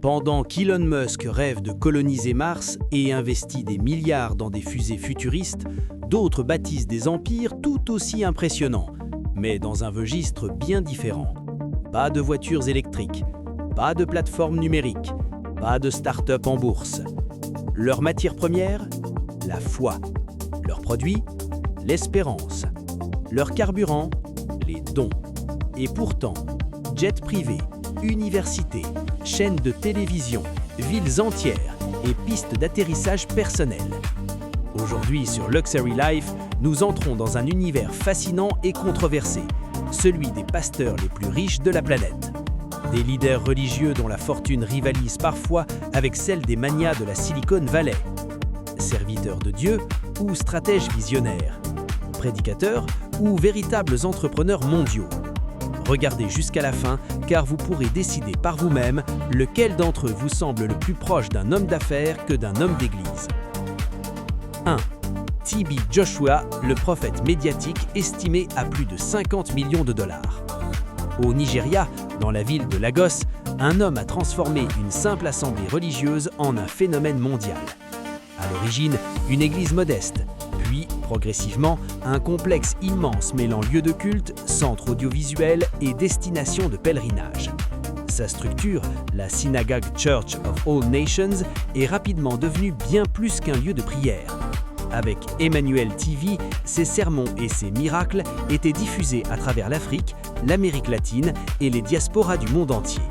Pendant qu'Elon Musk rêve de coloniser Mars et investit des milliards dans des fusées futuristes, d'autres bâtissent des empires tout aussi impressionnants, mais dans un registre bien différent. Pas de voitures électriques, pas de plateformes numériques, pas de start-up en bourse. Leur matière première? La foi. Leur produit? L'espérance. Leur carburant? Les dons. Et pourtant, jets privés, universités, chaînes de télévision, villes entières et pistes d'atterrissage personnelles. Aujourd'hui sur Luxury Life, nous entrons dans un univers fascinant et controversé, celui des pasteurs les plus riches de la planète. Des leaders religieux dont la fortune rivalise parfois avec celle des magnats de la Silicon Valley. Serviteurs de Dieu ou stratèges visionnaires. Prédicateurs ou véritables entrepreneurs mondiaux. Regardez jusqu'à la fin, car vous pourrez décider par vous-même lequel d'entre eux vous semble le plus proche d'un homme d'affaires que d'un homme d'église. 1. T.B. Joshua, le prophète médiatique estimé à plus de 50 millions de dollars. Au Nigeria, dans la ville de Lagos, un homme a transformé une simple assemblée religieuse en un phénomène mondial. À l'origine, une église modeste, puis, progressivement, un complexe immense mêlant lieu de culte, centre audiovisuel et destination de pèlerinage. Sa structure, la Synagogue Church of All Nations, est rapidement devenue bien plus qu'un lieu de prière. Avec Emmanuel TV, ses sermons et ses miracles étaient diffusés à travers l'Afrique, l'Amérique latine et les diasporas du monde entier.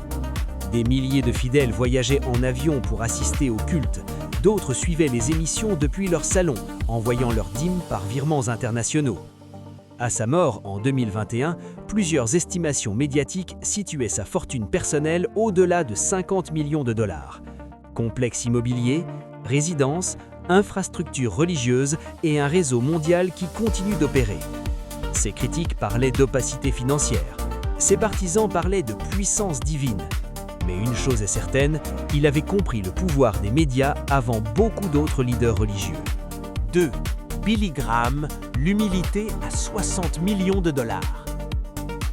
Des milliers de fidèles voyageaient en avion pour assister au culte. D'autres suivaient les émissions depuis leur salon, envoyant leurs dîmes par virements internationaux. À sa mort en 2021, plusieurs estimations médiatiques situaient sa fortune personnelle au-delà de 50 millions de dollars. Complexe immobilier, résidences, infrastructures religieuses et un réseau mondial qui continue d'opérer. Ses critiques parlaient d'opacité financière. Ses partisans parlaient de puissance divine. Mais une chose est certaine, il avait compris le pouvoir des médias avant beaucoup d'autres leaders religieux. 2. Billy Graham, l'humilité à 60 millions de dollars.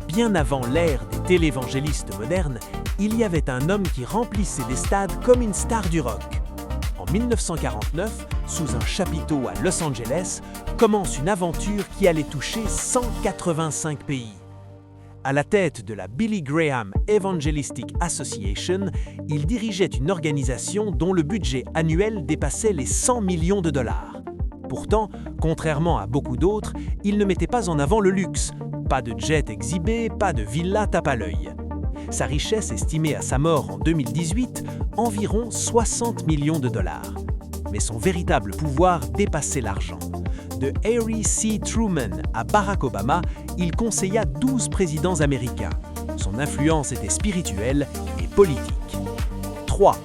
Bien avant l'ère des télévangélistes modernes, il y avait un homme qui remplissait des stades comme une star du rock. En 1949, sous un chapiteau à Los Angeles, commence une aventure qui allait toucher 185 pays. À la tête de la Billy Graham Evangelistic Association, il dirigeait une organisation dont le budget annuel dépassait les 100 millions de dollars. Pourtant, contrairement à beaucoup d'autres, il ne mettait pas en avant le luxe. Pas de jet exhibé, pas de villa tape à l'œil. Sa richesse estimée à sa mort en 2018, environ 60 millions de dollars. Mais son véritable pouvoir dépassait l'argent. De Harry C. Truman à Barack Obama, il conseilla 12 présidents américains. Son influence était spirituelle et politique. 3.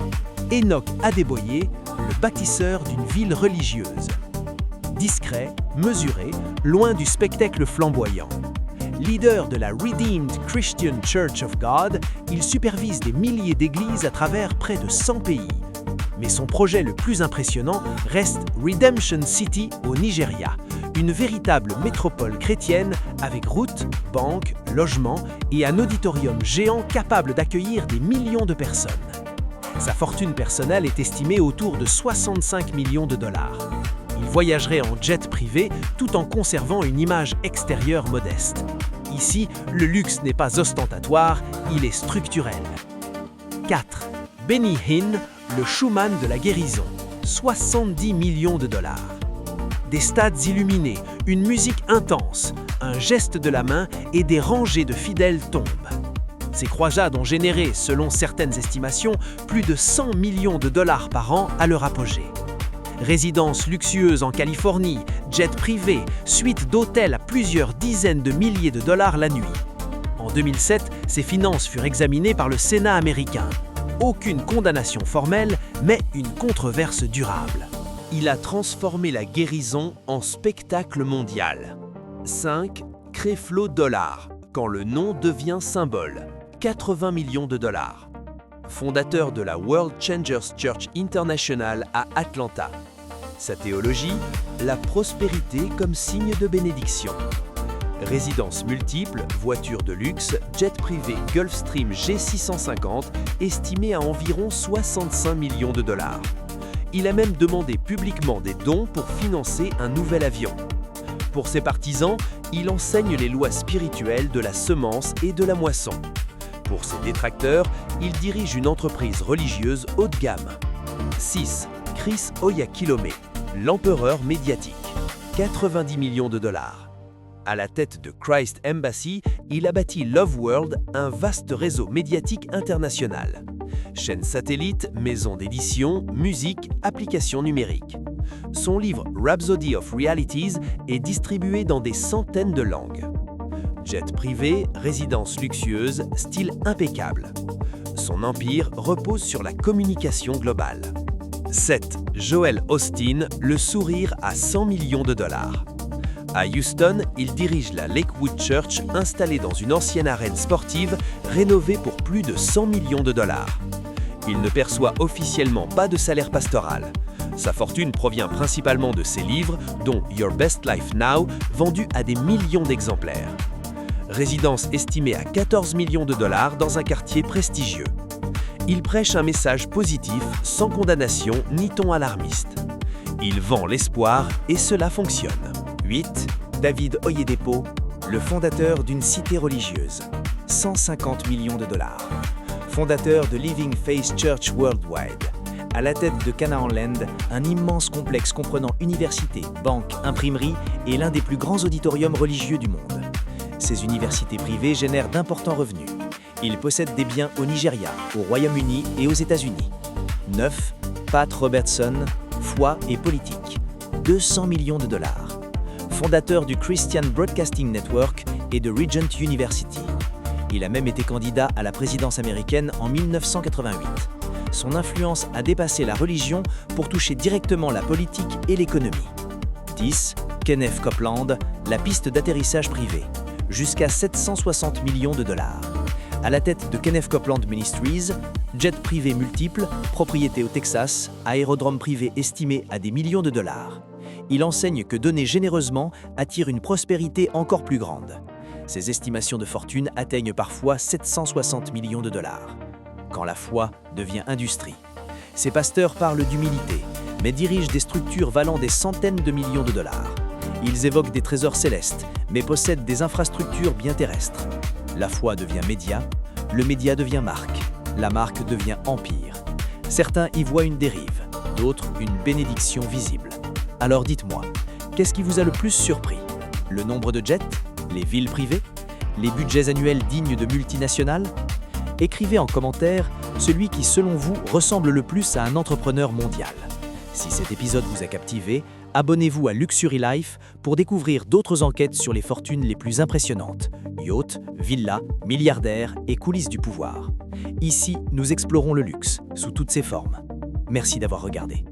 Enoch Adeboye, le bâtisseur d'une ville religieuse. Discret, mesuré, loin du spectacle flamboyant. Leader de la Redeemed Christian Church of God, il supervise des milliers d'églises à travers près de 100 pays. Mais son projet le plus impressionnant reste Redemption City au Nigeria, une véritable métropole chrétienne avec routes, banques, logements et un auditorium géant capable d'accueillir des millions de personnes. Sa fortune personnelle est estimée autour de 65 millions de dollars. Il voyagerait en jet privé tout en conservant une image extérieure modeste. Ici, le luxe n'est pas ostentatoire, il est structurel. 4. Benny Hinn, le Schumann de la guérison, 70 millions de dollars. Des stades illuminés, une musique intense, un geste de la main et des rangées de fidèles tombent. Ces croisades ont généré, selon certaines estimations, plus de 100 millions de dollars par an à leur apogée. Résidences luxueuses en Californie, jets privés, suites d'hôtels à plusieurs dizaines de milliers de dollars la nuit. En 2007, ses finances furent examinées par le Sénat américain. Aucune condamnation formelle, mais une controverse durable. Il a transformé la guérison en spectacle mondial. 5. Creflo Dollar, quand le nom devient symbole. 80 millions de dollars. Fondateur de la World Changers Church International à Atlanta. Sa théologie, la prospérité comme signe de bénédiction. Résidences multiples, voitures de luxe, jet privé Gulfstream G650 estimé à environ 65 millions de dollars. Il a même demandé publiquement des dons pour financer un nouvel avion. Pour ses partisans, il enseigne les lois spirituelles de la semence et de la moisson. Pour ses détracteurs, il dirige une entreprise religieuse haut de gamme. 6. Chris Oyakhilome, l'empereur médiatique. 90 millions de dollars. À la tête de Christ Embassy, il a bâti Love World, un vaste réseau médiatique international. Chaîne satellite, maison d'édition, musique, applications numériques. Son livre Rhapsody of Realities est distribué dans des centaines de langues. Jet privé, résidence luxueuse, style impeccable. Son empire repose sur la communication globale. 7. Joel Osteen, le sourire à 100 millions de dollars. À Houston, il dirige la Lakewood Church installée dans une ancienne arène sportive rénovée pour plus de 100 millions de dollars. Il ne perçoit officiellement pas de salaire pastoral. Sa fortune provient principalement de ses livres, dont Your Best Life Now, vendus à des millions d'exemplaires. Résidence estimée à 14 millions de dollars dans un quartier prestigieux. Il prêche un message positif, sans condamnation ni ton alarmiste. Il vend l'espoir et cela fonctionne. 8. David Oyedepo, le fondateur d'une cité religieuse. 150 millions de dollars. Fondateur de Living Faith Church Worldwide. À la tête de Canaan Land, un immense complexe comprenant université, banque, imprimerie et l'un des plus grands auditoriums religieux du monde. Ces universités privées génèrent d'importants revenus. Il possède des biens au Nigeria, au Royaume-Uni et aux États-Unis. 9. Pat Robertson, foi et politique. 200 millions de dollars. Fondateur du Christian Broadcasting Network et de Regent University. Il a même été candidat à la présidence américaine en 1988. Son influence a dépassé la religion pour toucher directement la politique et l'économie. 10. Kenneth Copeland, la piste d'atterrissage privée. Jusqu'à 760 millions de dollars. À la tête de Kenneth Copeland Ministries, jet privé multiple, propriété au Texas, aérodrome privé estimé à des millions de dollars. Il enseigne que donner généreusement attire une prospérité encore plus grande. Ses estimations de fortune atteignent parfois 760 millions de dollars. Quand la foi devient industrie. Ses pasteurs parlent d'humilité, mais dirigent des structures valant des centaines de millions de dollars. Ils évoquent des trésors célestes, mais possèdent des infrastructures bien terrestres. La foi devient média, le média devient marque, la marque devient empire. Certains y voient une dérive, d'autres une bénédiction visible. Alors dites-moi, qu'est-ce qui vous a le plus surpris? Le nombre de jets? Les villes privées? Les budgets annuels dignes de multinationales? Écrivez en commentaire celui qui, selon vous, ressemble le plus à un entrepreneur mondial. Si cet épisode vous a captivé, abonnez-vous à Luxury Life pour découvrir d'autres enquêtes sur les fortunes les plus impressionnantes. Yachts, villas, milliardaires et coulisses du pouvoir. Ici, nous explorons le luxe, sous toutes ses formes. Merci d'avoir regardé.